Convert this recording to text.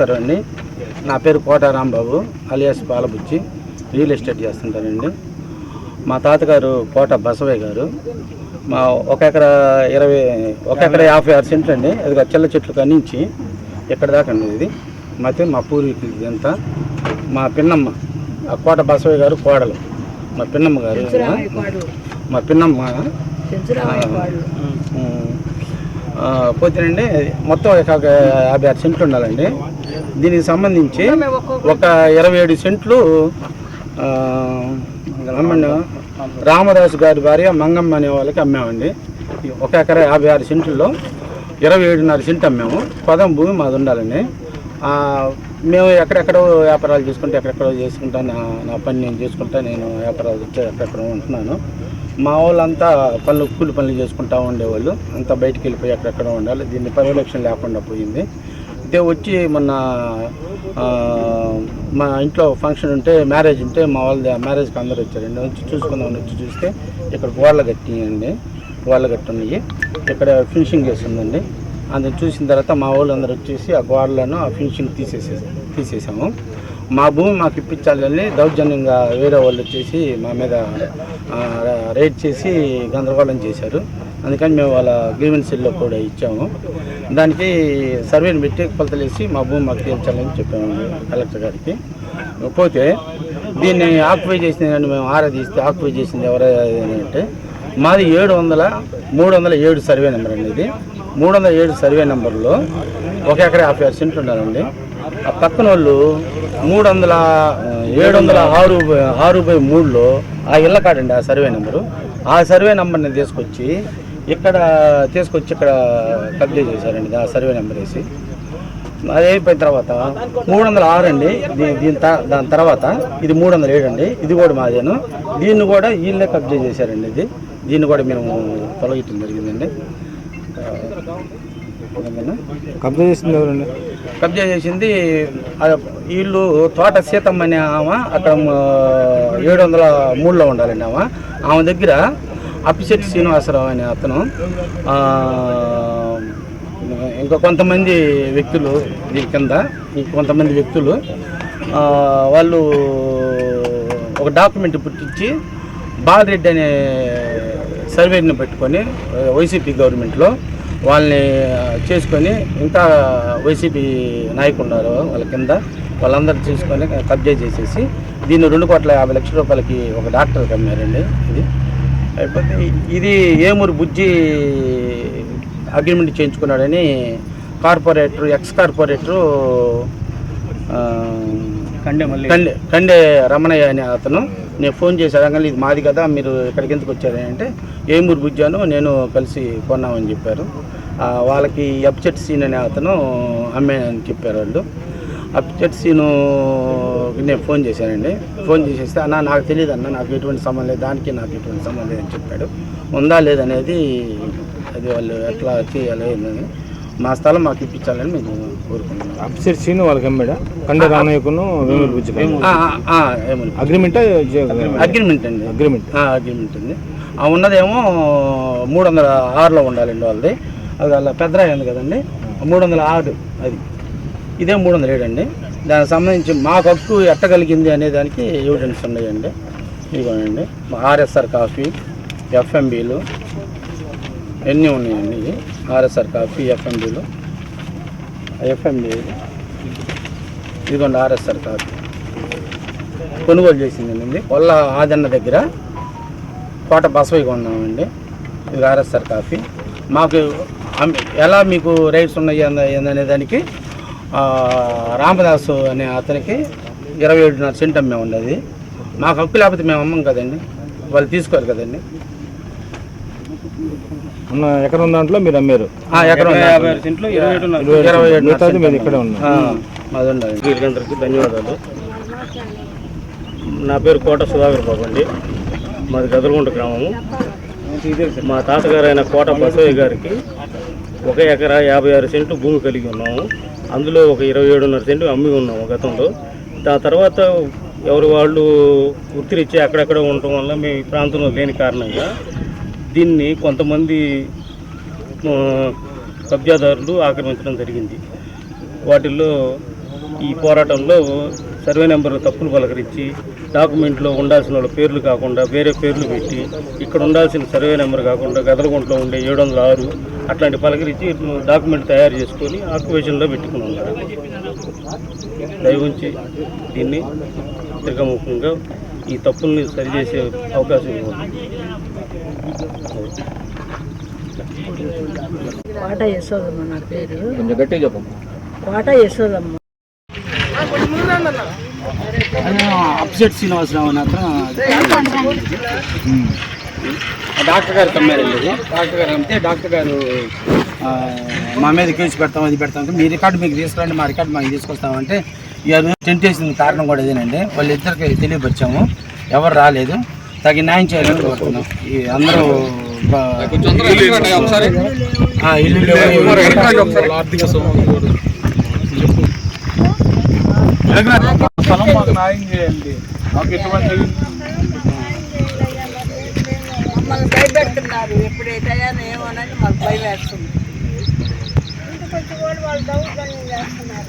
నమస్కారం అండి. నా పేరు Kota Rambabu alias Palabucchi. Real estate చేస్తుంటానండి. మా తాతగారు కోట బసవయ్య గారు. మా 1 ఎకరా 56 సెంట్లు అండి. అది చెల్ల చెట్లు కనించి ఎక్కడ దాకా అండి ఇది అయితే మా పూర్వీకులు ఇదంతా. మా పిన్నమ్మ ఆ కోట బసవయ్య గారు కోడలు, మా పిన్నమ్మ గారు, మా పిన్నమ్మ పోతేనండి. మొత్తం 56 సెంట్లు ఉండాలండి. దీనికి సంబంధించి ఒక 27 సెంట్లు రామదాసు గారి భార్య మంగమ్మ అనే వాళ్ళకి అమ్మామండి. 1 ఎకరా 56 సెంట్లలో 27.5 సెంట్లు అమ్మాము. పొదం భూమి మాది ఉండాలండి. మేము ఎక్కడెక్కడో వ్యాపారాలు చేసుకుంటే ఎక్కడెక్కడో చేసుకుంటా, నా పని నేను చేసుకుంటా, నేను వ్యాపారాలు ఎక్కడెక్కడో ఉంటున్నాను. మా వాళ్ళంతా కూలి పనులు చేసుకుంటూ ఉండేవాళ్ళు. అంతా బయటికి వెళ్ళిపోయి ఎక్కడెక్కడో ఉండాలి. దీన్ని పర్యవేక్షణ లేకుండా పోయింది. ఇదే వచ్చి మొన్న మా ఇంట్లో ఫంక్షన్ ఉంటే, మ్యారేజ్ ఉంటే మా వాళ్ళ మ్యారేజ్కి అందరూ వచ్చారండి. వచ్చి చూసుకుందామని వచ్చి చూస్తే ఇక్కడ గోడలు కట్టినాయండి. గోడలు కట్టున్నాయి. ఇక్కడ ఫినిషింగ్ చేస్తుందండి. అందుని చూసిన తర్వాత మా వాళ్ళు అందరూ వచ్చేసి ఆ గోడలను ఆ ఫినిషింగ్ తీసేసాము. మా భూమి మాకు ఇప్పించాలని దౌర్జన్యంగా వేరే వాళ్ళు వచ్చేసి మా మీద రైడ్ చేసి గందరగోళం చేశారు. అందుకని మేము వాళ్ళ గ్రీవెన్సీల్లో కూడా ఇచ్చాము. దానికి సర్వేని పెట్టి కొలతలేసి మా భూమి మాకు తీర్చాలని చెప్పాము కలెక్టర్ గారికి. పోతే దీన్ని ఆక్యుపై చేసింది మేము ఆరాధిస్తే ఆక్యుపై చేసింది ఎవరంటే మాది 307 సర్వే నెంబర్ అండి. ఇది 307 సర్వే నెంబర్లో 1 ఎకరా 56 సెంట్లు ఉండాలండి. ఆ పక్కన వాళ్ళు 706/3లో ఆ ఇళ్ళ కాడండి ఆ సర్వే నెంబరు. ఆ సర్వే నెంబర్ని తీసుకొచ్చి ఇక్కడ కబ్జా చేశారండి. ఆ సర్వే నెంబర్ వేసి అది అయిపోయిన తర్వాత 306 అండి. దాని తర్వాత ఇది 307 అండి. ఇది కూడా మాదేను. దీన్ని కూడా వీళ్ళే కబ్జా చేశారండి. దీన్ని కూడా మేము తొలగించడం జరిగిందండి. కబ్జా చేసింది ఎవరండి? కబ్జా చేసింది వీళ్ళు తోట సీతమ్మ అనే ఆమె. అక్కడ 703లో ఉండాలండి ఆమె దగ్గర అప్పిశెట్టి శ్రీనివాసరావు అనే అతను, ఇంకా కొంతమంది వ్యక్తులు దీని కింద కొంతమంది వ్యక్తులు వాళ్ళు ఒక డాక్యుమెంట్ పుట్టించి బాలరెడ్డి అనే సర్వేని పెట్టుకొని వైసీపీ గవర్నమెంట్లో వాళ్ళని చేసుకొని, ఇంకా వైసీపీ నాయకులు ఉన్నారు వాళ్ళ కింద, వాళ్ళందరూ చేసుకొని కబ్జా చేసేసి దీన్ని 2,50,00,000 రూపాయలకి ఒక డాక్టర్కి అమ్మారండి. ఇది అయిపోతే ఇది ఏమూరు బుజ్జి అగ్రిమెంట్ చేయించుకున్నాడని ఎక్స్ కార్పొరేటరు కండే రమణయ్య అనే అతను నేను ఫోన్ చేశాను. కానీ ఇది మాది కదా, మీరు ఇక్కడికి ఎందుకు వచ్చారని అంటే ఏమూరు బుజ్జాను నేను కలిసి కొన్నామని చెప్పారు. వాళ్ళకి అప్పిశెట్టి సీన్ అనే అతను అమ్మాయని చెప్పారు వాళ్ళు. అప్పిశెట్టి సీను నేను ఫోన్ చేశానండి. ఫోన్ చేసేస్తే నాకు తెలియదు అన్న, నాకు ఎటువంటి సంబంధం లేదు, దానికి నాకు ఎటువంటి సంబంధం లేదని చెప్పాడు. ఉందా లేదనేది అది వాళ్ళు ఎట్లా చేయాలి ఏందని మా స్థలం మాకు ఇప్పించాలని మేము కోరుకుంటున్నాం. అప్పిశెట్టి సీను వాళ్ళకి అమ్మాడా? కండే రామయ్యకును అగ్రిమెంట్ అండి. అగ్రిమెంట్ అండి. ఉన్నదేమో 306లో ఉండాలండి వాళ్ళది. అది వాళ్ళ పెద్దరాయి ఉంది కదండి, 306 అది. ఇదే 307 అండి. దానికి సంబంధించి మాకు హక్కు ఎట్టగలిగింది అనే దానికి ఎవిడెన్స్ ఉన్నాయండి. ఇదిగోనండి ఆర్ఎస్ఆర్ కాఫీ, ఎఫ్ఎంబీలు ఎన్ని ఉన్నాయండి. ఇవి ఆర్ఎస్ఆర్ కాఫీ, ఎఫ్ఎంబీలు ఇదిగోండి ఆర్ఎస్ఆర్ కాఫీ కొనుగోలు చేసిందండి వాళ్ళ ఆదన్న దగ్గర కోట బసవయ్య ఉన్నామండి. ఇది ఆర్ఎస్ఆర్ కాఫీ. మాకు ఎలా మీకు రైట్స్ ఉన్నాయి అనే దానికి రామదాసు అనే అతనికి 27.5 సెంట్ అమ్మామండి. అది మాకు హక్కు లేకపోతే మేము అమ్మం కదండి, వాళ్ళు తీసుకోరు కదండి. ఎకరం దాంట్లో మీరు అమ్మారు. ఎకరం 56 సెంట్లు 27 ఇక్కడే ఉన్నా మాది ఉండాలి. వీళ్ళందరికీ ధన్యవాదాలు. నా పేరు కోట సుధాకర్ బాబు అండి. మాది గదలగుంట గ్రామము. మా తాతగారు అయిన కోట బసవయ్య గారికి 1 ఎకరా 56 సెంట్లు భూమి కలిగి ఉన్నాము. అందులో ఒక 27.5 సెంట్లు అమ్మి ఉన్నాము గతంలో. దాని తర్వాత ఎవరు వాళ్ళు వృత్తిరిచ్చి అక్కడెక్కడ ఉండటం వల్ల మేము ఈ ప్రాంతంలో లేని కారణంగా దీన్ని కొంతమంది కబ్జాదారులు ఆక్రమించడం జరిగింది. వాటిల్లో ఈ పోరాటంలో సర్వే నెంబర్ తప్పులు పలకరించి డాక్యుమెంట్లో ఉండాల్సిన వాళ్ళ పేర్లు కాకుండా వేరే పేర్లు పెట్టి ఇక్కడ ఉండాల్సిన సర్వే నెంబర్ కాకుండా గదలగుంటలో ఉండే 706 అట్లాంటి పలకరించి డాక్యుమెంట్ తయారు చేసుకొని ఆక్యుపేషన్లో పెట్టుకుని ఉన్నారు. దయవుంచి దీన్ని తిరగముఖంగా ఈ తప్పుల్ని సరిచేసే అవకాశం ఇవ్వండి. వాటా యశోదమ్మ నా పేరు. కొంచెం గట్టిగా చెప్పండి. వాటా యశోదమ్మ. అప్సెట్ శ్రీనివాసరావు అని అతను డాక్టర్ గారు కమ్మారండి. డాక్టర్ గారు అమ్మితే డాక్టర్ గారు మా మీద కేసు పెడతాం అది పెడతాం అంటే మీ రికార్డు మీకు తీసుకురండి, మా రికార్డు మాకు తీసుకొస్తామంటే ఇవాళ టెంట్ వేసిన కారణం కూడా ఇదేనండి. వాళ్ళిద్దరికి తెలియపరిచాము, ఎవరు రాలేదు. తగిన న్యాయం చేయాలని కోరుతున్నాం. ఈ అందరూ ఇల్లు న్యాయం చేయండి. మాకు ఎటువంటి మమ్మల్ని భయపెడుతున్నారు. ఎప్పుడైతే ఏమోనని మాకు భయం వేస్తుంది. వాళ్ళు దౌర్జన్యం చేస్తున్నారు.